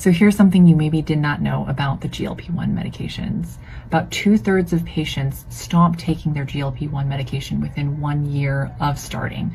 So here's something you maybe did not know about the GLP-1 medications. About 2/3 of patients stop taking their GLP-1 medication within 1 year of starting.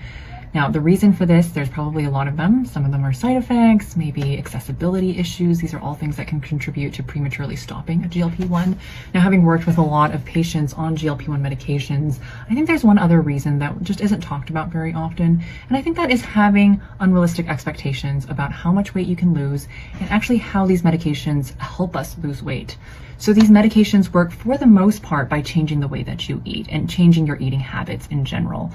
Now, the reason for this, there's probably a lot of them. Some of them are side effects, maybe accessibility issues. These are all things that can contribute to prematurely stopping a GLP-1. Now, having worked with a lot of patients on GLP-1 medications, I think there's one other reason that just isn't talked about very often. And I think that is having unrealistic expectations about how much weight you can lose and actually how these medications help us lose weight. So these medications work for the most part by changing the way that you eat and changing your eating habits in general.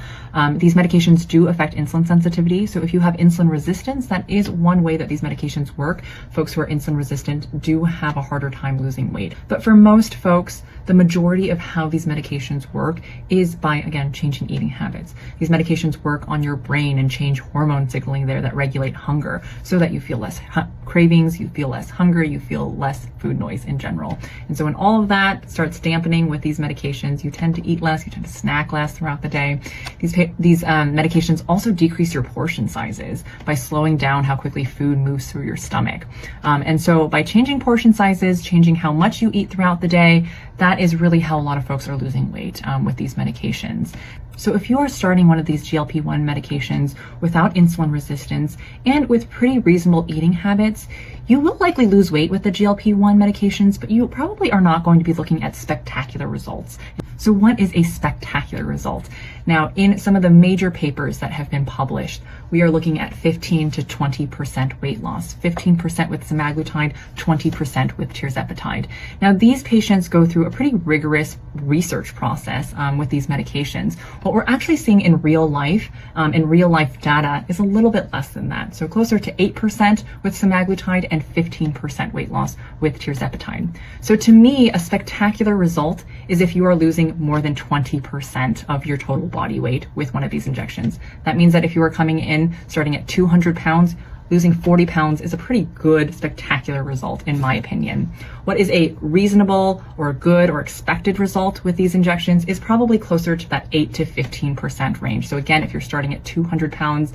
These medications do affect insulin sensitivity. So if you have insulin resistance, that is one way that these medications work. Folks who are insulin resistant do have a harder time losing weight. But for most folks, the majority of how these medications work is by, again, changing eating habits. These medications work on your brain and change hormone signaling there that regulate hunger so that you feel less cravings, you feel less hunger, you feel less food noise in general. And so when all of that starts dampening with these medications, you tend to eat less, you tend to snack less throughout the day. These medications also decrease your portion sizes by slowing down how quickly food moves through your stomach. And so by changing portion sizes, changing how much you eat throughout the day, that is really how a lot of folks are losing weight with these medications. So if you are starting one of these GLP-1 medications without insulin resistance and with pretty reasonable eating habits, you will likely lose weight with the GLP-1 medications, but you probably are not going to be looking at spectacular results. So what is a spectacular result? Now, in some of the major papers that have been published, we are looking at 15 to 20% weight loss, 15% with semaglutide, 20% with tirzepatide. Now, these patients go through a pretty rigorous research process with these medications. What we're actually seeing in real life data is a little bit less than that. So closer to 8% with semaglutide and 15% weight loss with tirzepatide. So to me, a spectacular result is if you are losing more than 20% of your total body weight with one of these injections. That means that if you are coming in starting at 200 pounds, losing 40 pounds is a pretty good, spectacular result, in my opinion. What is a reasonable or good or expected result with these injections is probably closer to that 8 to 15% range. So again, if you're starting at 200 pounds,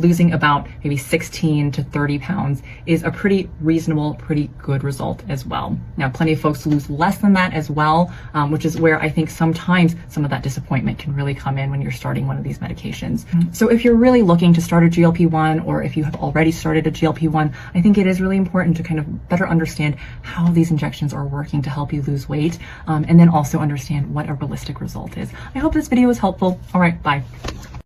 losing about maybe 16 to 30 pounds is a pretty reasonable, pretty good result as well. Now, plenty of folks lose less than that as well, which is where I think sometimes some of that disappointment can really come in when you're starting one of these medications. So if you're really looking to start a GLP-1, or if you have already started a GLP-1, I think it is really important to kind of better understand how these injections are working to help you lose weight, and then also understand what a realistic result is. I hope this video was helpful. All right, bye.